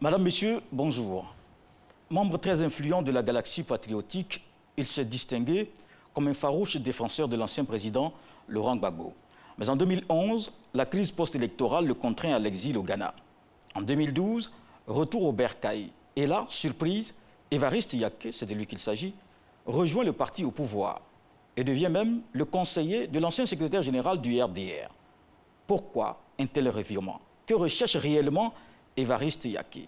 Madame, Monsieur, bonjour. Membre très influent de la galaxie patriotique, il s'est distingué comme un farouche défenseur de l'ancien président Laurent Gbagbo. Mais en 2011, la crise post-électorale le contraint à l'exil au Ghana. En 2012, retour au Bercail. Et là, surprise, Évariste Yaké, c'est de lui qu'il s'agit, rejoint le parti au pouvoir et devient même le conseiller de l'ancien secrétaire général du RDR. Pourquoi un tel revirement? Que recherche réellement Évariste Yaké?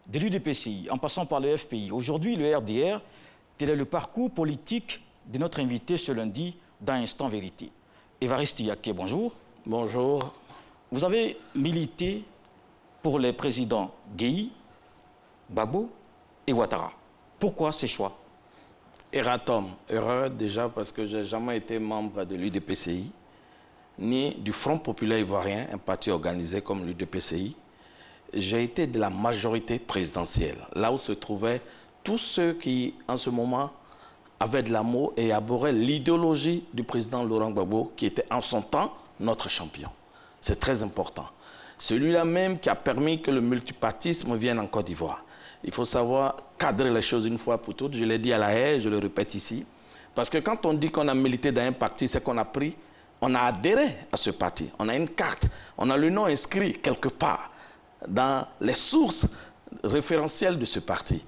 De l'UDPCI, en passant par le FPI, aujourd'hui le RDR, tel est le parcours politique de notre invité ce lundi dans Instant Vérité. Évariste Yaké, bonjour. Bonjour. Vous avez milité pour les présidents Guèye, Gbagbo et Ouattara. Pourquoi ces choix? Erratum. Erreur déjà parce que je n'ai jamais été membre de l'UDPCI, ni du Front populaire ivoirien, un parti organisé comme l'UDPCI. J'ai été de la majorité présidentielle, là où se trouvaient tous ceux qui, en ce moment, avaient de l'amour et abhorraient l'idéologie du président Laurent Gbagbo, qui était en son temps notre champion. C'est très important. Celui-là même qui a permis que le multipartisme vienne en Côte d'Ivoire. Il faut savoir cadrer les choses une fois pour toutes. Je l'ai dit à La Haye, je le répète ici. Parce que quand on dit qu'on a milité dans un parti, c'est qu'on a pris, on a adhéré à ce parti. On a une carte, on a le nom inscrit quelque part dans les sources référentielles de ce parti.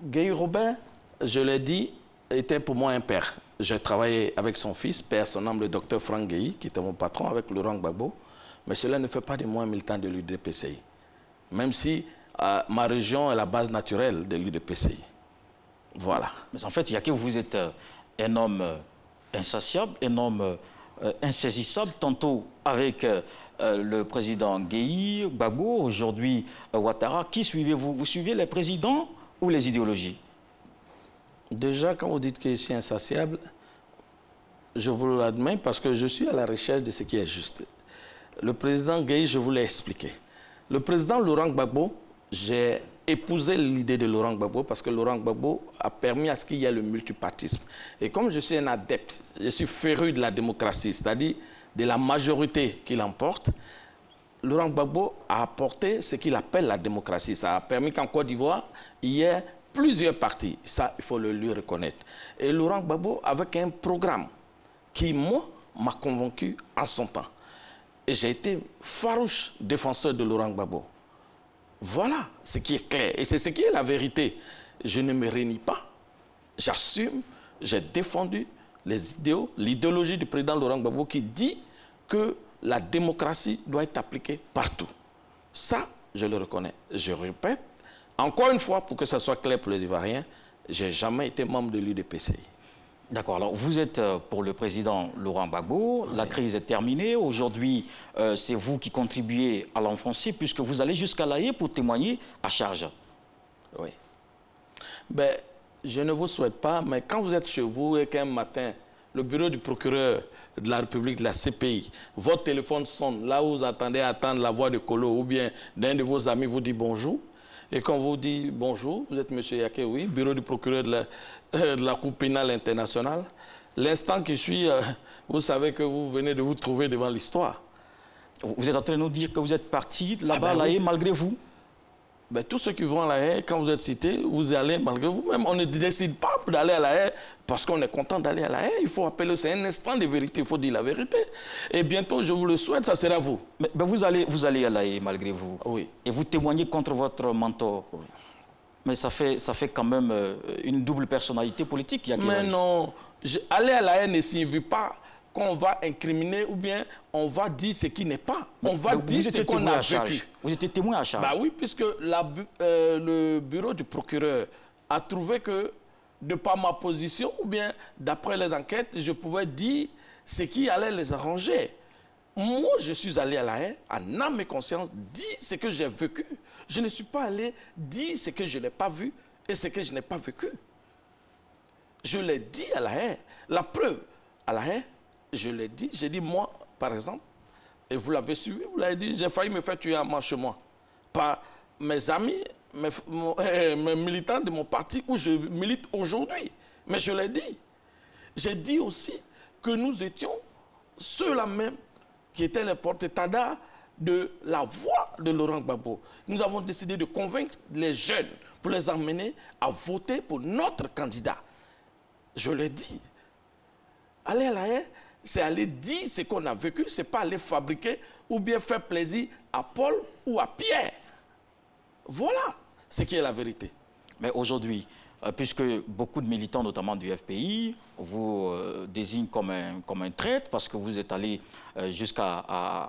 Guèye Robert, je l'ai dit, était pour moi un père. J'ai travaillé avec son fils, père, son nom, le docteur Franck Guèye, qui était mon patron avec Laurent Gbagbo. Mais cela ne fait pas de moi un militant de l'UDPCI. Même si ma région est la base naturelle de l'UDPCI. Voilà. Mais en fait, Yaké, vous êtes un homme insatiable, un homme insaisissable, tantôt avec le président Guèye, Gbagbo, aujourd'hui Ouattara. Qui suivez-vous? Vous suivez les présidents ou les idéologies? Déjà, quand vous dites que je suis insatiable, je vous l'admets parce que je suis à la recherche de ce qui est juste. Le président Guèye, je vous l'ai expliqué. Le président Laurent Gbagbo, j'ai épousé l'idée de Laurent Gbagbo parce que Laurent Gbagbo a permis à ce qu'il y ait le multipartisme. Et comme je suis un adepte, je suis féru de la démocratie, c'est-à-dire de la majorité qui l'emporte, Laurent Gbagbo a apporté ce qu'il appelle la démocratie. Ça a permis qu'en Côte d'Ivoire, il y ait plusieurs partis. Ça, il faut le lui reconnaître. Et Laurent Gbagbo, avec un programme qui, moi, m'a convaincu en son temps. Et j'ai été farouche défenseur de Laurent Gbagbo. Voilà ce qui est clair. Et c'est ce qui est la vérité. Je ne me réunis pas. J'assume. J'ai défendu les idéaux, l'idéologie du président Laurent Gbagbo qui dit que la démocratie doit être appliquée partout. Ça, je le reconnais. Je répète, encore une fois, pour que ça soit clair pour les Ivoiriens, je n'ai jamais été membre de l'UDPCI. D'accord. Alors, vous êtes pour le président Laurent Gbagbo. Oui. La crise est terminée. Aujourd'hui, c'est vous qui contribuez à l'enfoncer puisque vous allez jusqu'à La Haye pour témoigner à charge. Oui. Ben, je ne vous souhaite pas, mais quand vous êtes chez vous et qu'un matin, le bureau du procureur de la République, de la CPI, votre téléphone sonne, là où vous attendez à attendre la voix de Kolo ou bien d'un de vos amis vous dit bonjour, et quand vous dit bonjour, vous êtes M. Yaké, oui, bureau du procureur de la Cour pénale internationale. L'instant qui suit, vous savez que vous venez de vous trouver devant l'histoire. Vous êtes en train de nous dire que vous êtes parti là-bas à La Haye malgré vous? Ben, tous ceux qui vont à La Haye, quand vous êtes cité, vous allez malgré vous-même. On ne décide pas d'aller à La Haye parce qu'on est content d'aller à La Haye. Il faut appeler, c'est un instant de vérité, il faut dire la vérité. Et bientôt, je vous le souhaite, ça sera vous. Mais vous allez à La Haye malgré vous. Oui. Et vous témoignez contre votre mentor. Oui. Mais ça fait quand même une double personnalité politique. Mais non, aller à La Haye ne signifie pas qu'on va incriminer ou bien on va dire ce qui n'est pas. On va dire ce qu'on a vécu. Vous étiez témoin à charge. Bah oui, puisque le bureau du procureur a trouvé que, de par ma position ou bien d'après les enquêtes, je pouvais dire ce qui allait les arranger. Moi, je suis allé à La Haye, en âme et conscience, dire ce que j'ai vécu. Je ne suis pas allé dire ce que je n'ai pas vu et ce que je n'ai pas vécu. Je l'ai dit à La Haye. La preuve, à La Haye, je l'ai dit, j'ai dit moi, par exemple, et vous l'avez suivi, vous l'avez dit, j'ai failli me faire tuer à marche moi. Par mes amis, mes militants de mon parti où je milite aujourd'hui. Mais je l'ai dit. J'ai dit aussi que nous étions ceux-là même qui étaient les porte-étendards de la voix de Laurent Gbagbo. Nous avons décidé de convaincre les jeunes pour les emmener à voter pour notre candidat. Je l'ai dit. Aller à la haie, c'est aller dire ce qu'on a vécu, ce n'est pas aller fabriquer ou bien faire plaisir à Paul ou à Pierre. Voilà ce qui est la vérité. Mais aujourd'hui, puisque beaucoup de militants, notamment du FPI, vous désignent comme un traître parce que vous êtes allé jusqu'à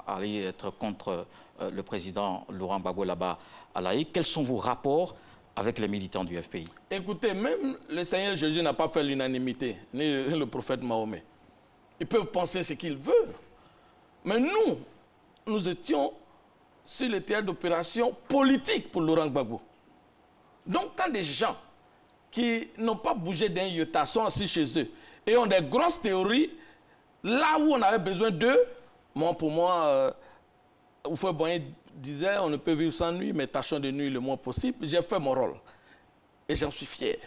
aller être contre le président Laurent Gbagbo là-bas à La Haye, quels sont vos rapports avec les militants du FPI? Écoutez, même le Seigneur Jésus n'a pas fait l'unanimité, ni le prophète Mahomet. Ils peuvent penser ce qu'ils veulent. Mais nous étions sur le théâtre d'opération politique pour Laurent Gbagbo. Donc, quand des gens qui n'ont pas bougé d'un iota sont assis chez eux et ont des grosses théories, là où on avait besoin d'eux, pour moi, Oufoué Boigny disait on ne peut vivre sans nuit, mais tâchons de nuit le moins possible. J'ai fait mon rôle et j'en suis fier.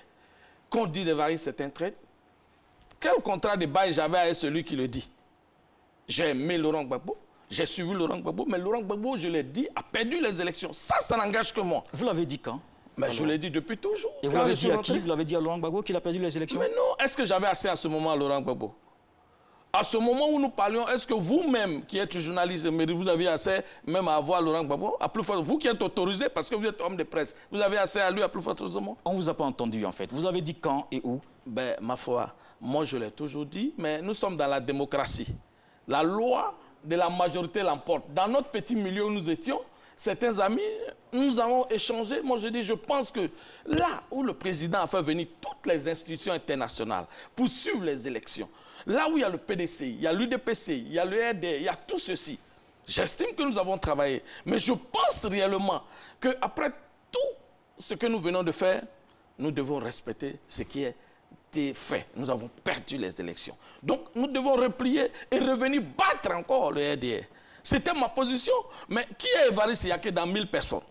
Qu'on dise Évariste c'est un traître, quel contrat de bail j'avais avec celui qui le dit? J'ai aimé Laurent Gbagbo, j'ai suivi Laurent Gbagbo, mais Laurent Gbagbo, je l'ai dit, a perdu les élections. Ça n'engage que moi. Vous l'avez dit quand? Mais je l'ai dit depuis toujours. Et vous l'avez dit à qui? Vous l'avez dit à Laurent Gbagbo qu'il a perdu les élections? Mais non, est-ce que j'avais assez à ce moment à Laurent Gbagbo? À ce moment où nous parlions, est-ce que vous-même, qui êtes journaliste, vous avez assez même à avoir Laurent Gbagbo, à plus forte, vous qui êtes autorisé, parce que vous êtes homme de presse, vous avez assez à lui à plus forte raison? On ne vous a pas entendu en fait. Vous avez dit quand et où? Ben, ma foi, moi je l'ai toujours dit, mais nous sommes dans la démocratie. La loi de la majorité l'emporte. Dans notre petit milieu où nous étions, certains amis, nous avons échangé. Moi, je dis, je pense que là où le président a fait venir toutes les institutions internationales pour suivre les élections, là où il y a le PDC, il y a l'UDPC, il y a le RD, il y a tout ceci, j'estime que nous avons travaillé. Mais je pense réellement qu'après tout ce que nous venons de faire, nous devons respecter ce qui a été fait. Nous avons perdu les élections. Donc, nous devons replier et revenir battre encore le RDR. C'était ma position. Mais qui est Évariste Yaké dans 1000 personnes?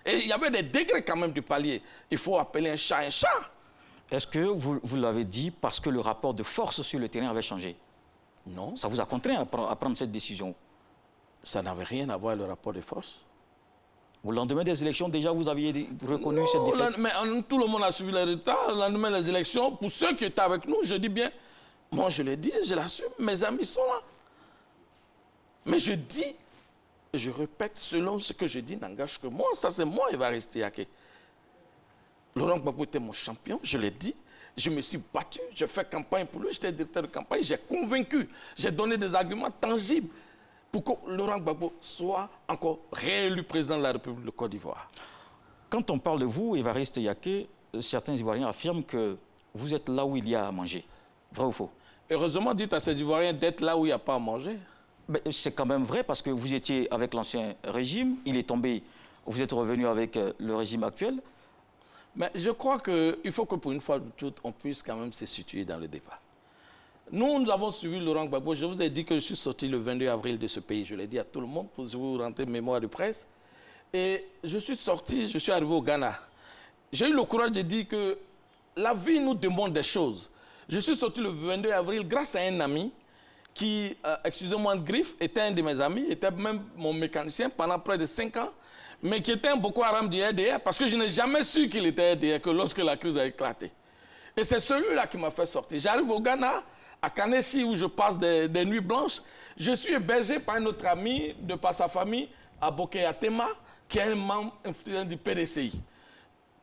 Et il y avait des degrés quand même du palier. Il faut appeler un chat un chat. Est-ce que vous l'avez dit parce que le rapport de force sur le terrain avait changé? Non. Ça vous a contraint à prendre cette décision? Ça n'avait rien à voir avec le rapport de force. Au lendemain des élections, déjà, vous aviez reconnu cette défaite? Mais tout le monde a suivi les résultats. Au lendemain des élections, pour ceux qui étaient avec nous, je dis bien, moi je l'ai dit, je l'assume, mes amis sont là. Mais je dis, je répète, selon ce que je dis, n'engage que moi. Ça, c'est moi, Évariste Yaké. Laurent Gbagbo était mon champion, je l'ai dit. Je me suis battu, j'ai fait campagne pour lui, j'étais directeur de campagne, j'ai convaincu, j'ai donné des arguments tangibles pour que Laurent Gbagbo soit encore réélu président de la République de Côte d'Ivoire. Quand on parle de vous, Évariste Yaké, certains Ivoiriens affirment que vous êtes là où il y a à manger. Vrai ou faux? Heureusement, dites à ces Ivoiriens d'être là où il n'y a pas à manger. C'est quand même vrai parce que vous étiez avec l'ancien régime, il est tombé, vous êtes revenu avec le régime actuel. Mais je crois qu'il faut que pour une fois de toutes, on puisse quand même se situer dans le débat. Nous avons suivi Laurent Gbagbo. Je vous ai dit que je suis sorti le 22 avril de ce pays. Je l'ai dit à tout le monde pour vous rentrer mémoire de presse. Et je suis sorti, je suis arrivé au Ghana. J'ai eu le courage de dire que la vie nous demande des choses. Je suis sorti le 22 avril grâce à un ami qui, excusez-moi de griffe, était un de mes amis, était même mon mécanicien pendant près de 5 ans, mais qui était un Boko Haram du RDR, parce que je n'ai jamais su qu'il était RDR que lorsque la crise a éclaté. Et c'est celui-là qui m'a fait sortir. J'arrive au Ghana, à Kaneshie, où je passe des nuits blanches. Je suis hébergé par un autre ami, de par sa famille, à Boké-Atema, qui est un membre influent du PDCI.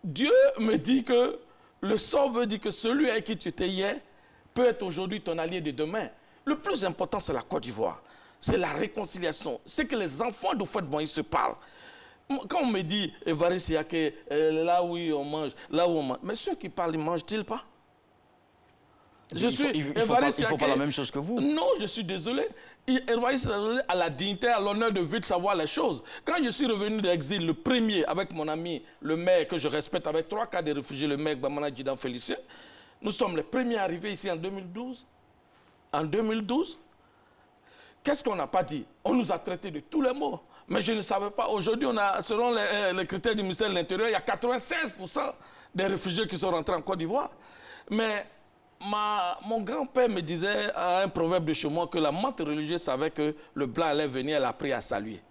Dieu me dit que le sort veut dire que celui avec qui tu étais hier peut être aujourd'hui ton allié de demain. Le plus important, c'est la Côte d'Ivoire. C'est la réconciliation. C'est que les enfants d'Houphouët-Boigny se parlent. Quand on me dit, Évariste Yaké, là où on mange, là où on mange, mais ceux qui parlent, ils ne mangent-ils pas? Il ne faut pas la même chose que vous. Non, je suis désolé. Évariste a la dignité, a l'honneur de vite savoir les choses. Quand je suis revenu d'exil, le premier, avec mon ami, le maire que je respecte, avec 3 cas de réfugiés, le maire Bamana Djidan Félicien, nous sommes les premiers arrivés ici en 2012. En 2012, qu'est-ce qu'on n'a pas dit? On nous a traités de tous les mots. Mais je ne savais pas. Aujourd'hui, selon les critères du ministère de l'Intérieur, il y a 96% des réfugiés qui sont rentrés en Côte d'Ivoire. Mais mon grand-père me disait à un proverbe de chez moi que la menthe religieuse savait que le blanc allait venir, elle a appris à saluer.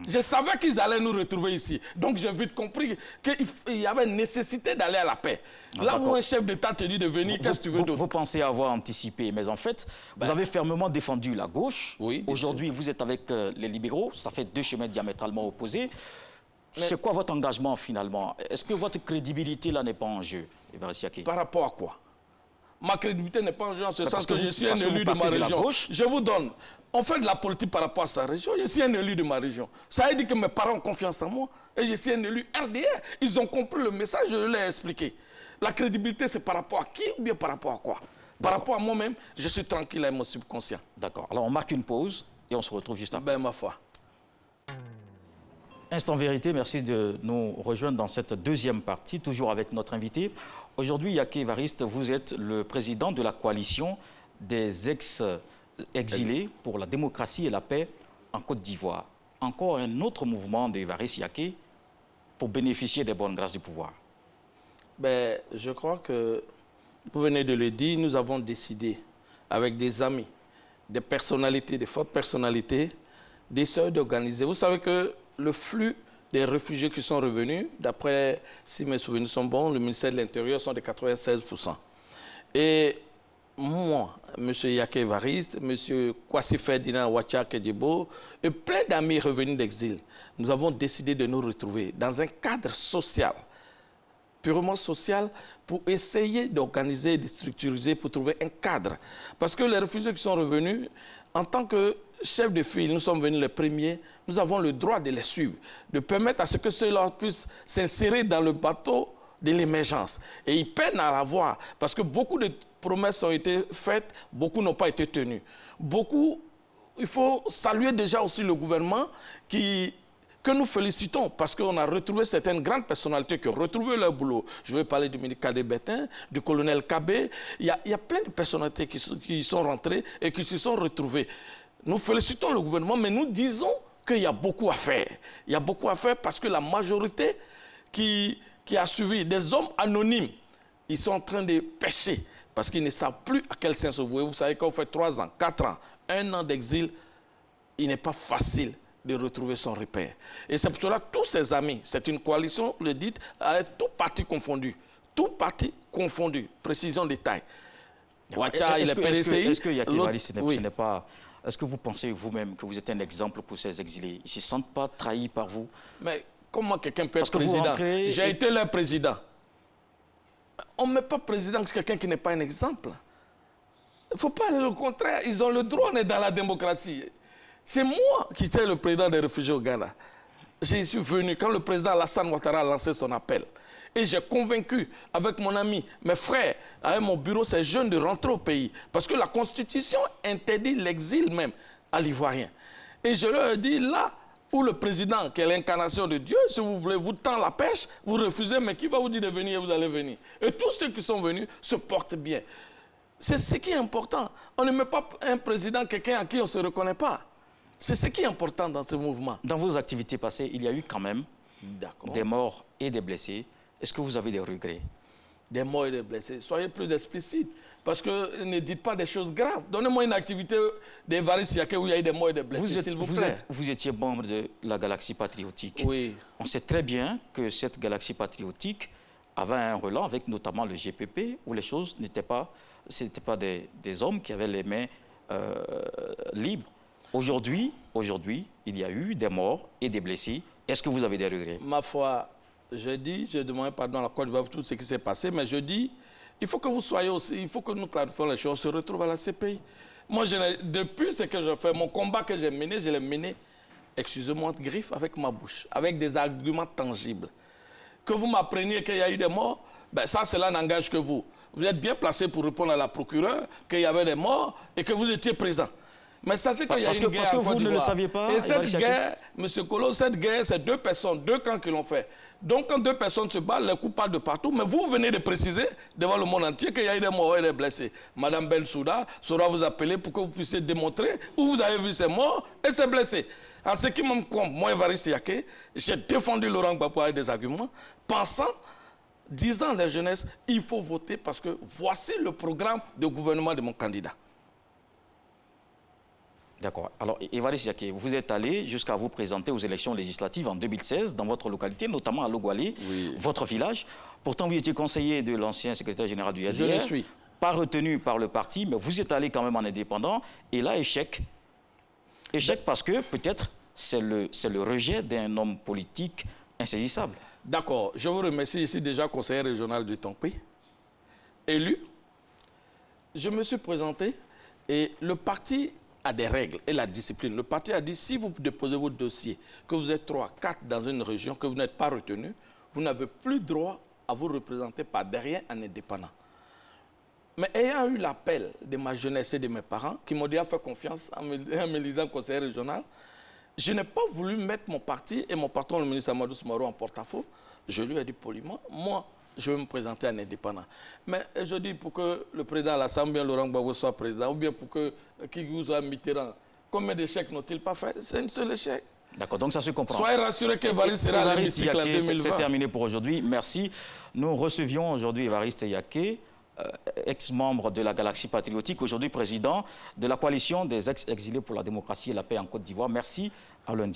Je savais qu'ils allaient nous retrouver ici. Donc j'ai vite compris qu'il y avait nécessité d'aller à la paix. Là où un chef d'État te dit de venir, qu'est-ce que tu veux d'autre? Vous pensez avoir anticipé, mais en fait, vous avez fermement défendu la gauche. Oui, aujourd'hui, vous êtes avec les libéraux. Ça fait deux chemins diamétralement opposés. C'est quoi votre engagement finalement? Est-ce que votre crédibilité là n'est pas en jeu, Évariste Yaké? Par rapport à quoi? Ma crédibilité n'est pas en jeu en ce sens que je suis un élu de ma région. Je vous donne. On fait de la politique par rapport à sa région. Je suis un élu de ma région. Ça veut dire que mes parents ont confiance en moi. Et je suis un élu RDR. Ils ont compris le message, je l'ai expliqué. La crédibilité, c'est par rapport à qui ou bien par rapport à quoi? Par rapport à moi-même, je suis tranquille avec mon subconscient. D'accord. Alors on marque une pause et on se retrouve juste après. Ben, ma foi. Instant vérité, merci de nous rejoindre dans cette deuxième partie, toujours avec notre invité. Aujourd'hui, Yaké Évariste, vous êtes le président de la coalition des ex-exilés pour la démocratie et la paix en Côte d'Ivoire. Encore un autre mouvement d'Évariste Yaké pour bénéficier des bonnes grâces du pouvoir. Ben, je crois que, vous venez de le dire, nous avons décidé, avec des amis, des personnalités, des fortes personnalités, d'essayer d'organiser. Vous savez que le flux des réfugiés qui sont revenus, d'après, si mes souvenirs sont bons, le ministère de l'Intérieur sont de 96%. Et moi, M. Yaké Évariste, M. Kwasi Ferdinand Ouattara Kedjibo, et plein d'amis revenus d'exil, nous avons décidé de nous retrouver dans un cadre social, purement social, pour essayer d'organiser et de structuriser, pour trouver un cadre. Parce que les réfugiés qui sont revenus, en tant que chefs de file, nous sommes venus les premiers, nous avons le droit de les suivre, de permettre à ce que ceux-là puissent s'insérer dans le bateau de l'émergence. Et ils peinent à l'avoir, parce que beaucoup de promesses ont été faites, beaucoup n'ont pas été tenues. Beaucoup, il faut saluer déjà aussi le gouvernement que nous félicitons parce qu'on a retrouvé certaines grandes personnalités qui ont retrouvé leur boulot. Je vais parler du ministre Kadé-Bétain, du colonel Kabé. Il y a plein de personnalités qui sont rentrées et qui se sont retrouvées. Nous félicitons le gouvernement, mais nous disons qu'il y a beaucoup à faire. Il y a beaucoup à faire parce que la majorité qui a suivi, des hommes anonymes, ils sont en train de pêcher parce qu'ils ne savent plus à quel sens vous. Vous savez, quand vous faites 3 ans, 4 ans, 1 an d'exil, il n'est pas facile de retrouver son repère. Et c'est pour cela tous ses amis, c'est une coalition, le dit, avec tout parti confondu. Tout parti confondu. Précision détail. Ouattara, il est PDCI. Est-ce que Yaké Évariste, ce n'est pas... Est-ce que vous pensez vous-même que vous êtes un exemple pour ces exilés? Ils ne se sentent pas trahis par vous? Mais comment quelqu'un peut être président? J'ai été leur président. On ne met pas président que quelqu'un qui n'est pas un exemple. Il ne faut pas aller au contraire. Ils ont le droit, on est dans la démocratie. C'est moi qui étais le président des réfugiés au Ghana. Je suis venu quand le président Alassane Ouattara a lancé son appel. Et j'ai convaincu avec mon ami, mes frères, avec mon bureau, ces jeunes de rentrer au pays. Parce que la Constitution interdit l'exil même à l'Ivoirien. Et je leur ai dit, là où le président, qui est l'incarnation de Dieu, si vous voulez, vous tend la pêche, vous refusez, mais qui va vous dire de venir et vous allez venir. Et tous ceux qui sont venus se portent bien. C'est ce qui est important. On ne met pas un président, quelqu'un à qui on ne se reconnaît pas. C'est ce qui est important dans ce mouvement. Dans vos activités passées, il y a eu quand même des morts et des blessés. Est-ce que vous avez des regrets? Des morts et des blessés. Soyez plus explicite. Parce que ne dites pas des choses graves. Donnez-moi une activité d'Évariste Yaké où il y a eu des morts et des blessés, s'il vous plaît. Vous étiez membre de la Galaxie Patriotique. Oui. On sait très bien que cette Galaxie Patriotique avait un relais avec notamment le GPP, où les choses n'étaient pas... Ce n'étaient pas des hommes qui avaient les mains libres. Aujourd'hui, il y a eu des morts et des blessés. Est-ce que vous avez des regrets? Ma foi, je demande pardon à la Côte d'Ivoire pour tout ce qui s'est passé, mais je dis, il faut que vous soyez aussi, il faut que nous clarifions les choses, on se retrouve à la CPI. Moi, depuis ce que je fais, mon combat que j'ai mené, je l'ai mené, excusez-moi, de griffe avec ma bouche, avec des arguments tangibles. Que vous m'appreniez qu'il y a eu des morts, ben ça, cela n'engage que vous. Vous êtes bien placé pour répondre à la procureure qu'il y avait des morts et que vous étiez présent. Mais sachez qu'il y a une guerre parce que vous ne le saviez pas. Et cette guerre, M. Kolo, cette guerre, c'est 2 personnes, 2 camps qui l'ont fait. Donc quand 2 personnes se battent, les coups partent de partout. Mais vous venez de préciser devant le monde entier qu'il y a eu des morts et des blessés. Madame Bensouda saura vous appeler pour que vous puissiez démontrer où vous avez vu ces morts et ces blessés. En ce qui me compte, moi, Évariste Yaké, j'ai défendu Laurent Gbagbo avec des arguments, pensant disant à la jeunesse, il faut voter parce que voici le programme de gouvernement de mon candidat. D'accord. Alors, Évariste Yaké, vous êtes allé jusqu'à vous présenter aux élections législatives en 2016 dans votre localité, notamment à Logoualé, Oui. votre village. Pourtant, vous étiez conseiller de l'ancien secrétaire général du Je SDR. le suis. Pas retenu par le parti, mais vous êtes allé quand même en indépendant. Et là, échec. Échec parce que peut-être c'est le rejet d'un homme politique insaisissable. D'accord. Je vous remercie ici déjà conseiller régional du Tampé. Élu. Je me suis présenté et le parti a des règles et la discipline. Le parti a dit, si vous déposez votre dossier, que vous êtes 3, 4 dans une région, que vous n'êtes pas retenu, vous n'avez plus droit à vous représenter par derrière un indépendant. Mais ayant eu l'appel de ma jeunesse et de mes parents, qui m'ont déjà fait confiance en me lisant conseiller régional, je n'ai pas voulu mettre mon parti et mon patron, le ministre Amadou Soumarou, en porte-à-faux. Je lui ai dit poliment, moi, je vais me présenter en indépendant. Mais je dis pour que le président Alassane, ou bien Laurent Gbagbo soit président, ou bien pour que Kigou soit Mitterrand, combien d'échecs n'ont-ils pas fait? C'est un seul échec. D'accord, donc ça se comprend. Soyez rassurés qu'Évariste sera à l'hémicycle en 2020. C'est terminé pour aujourd'hui. Merci. Nous recevions aujourd'hui Évariste Yaké, ex-membre de la Galaxie patriotique, aujourd'hui président de la coalition des ex-exilés pour la démocratie et la paix en Côte d'Ivoire. Merci, à lundi.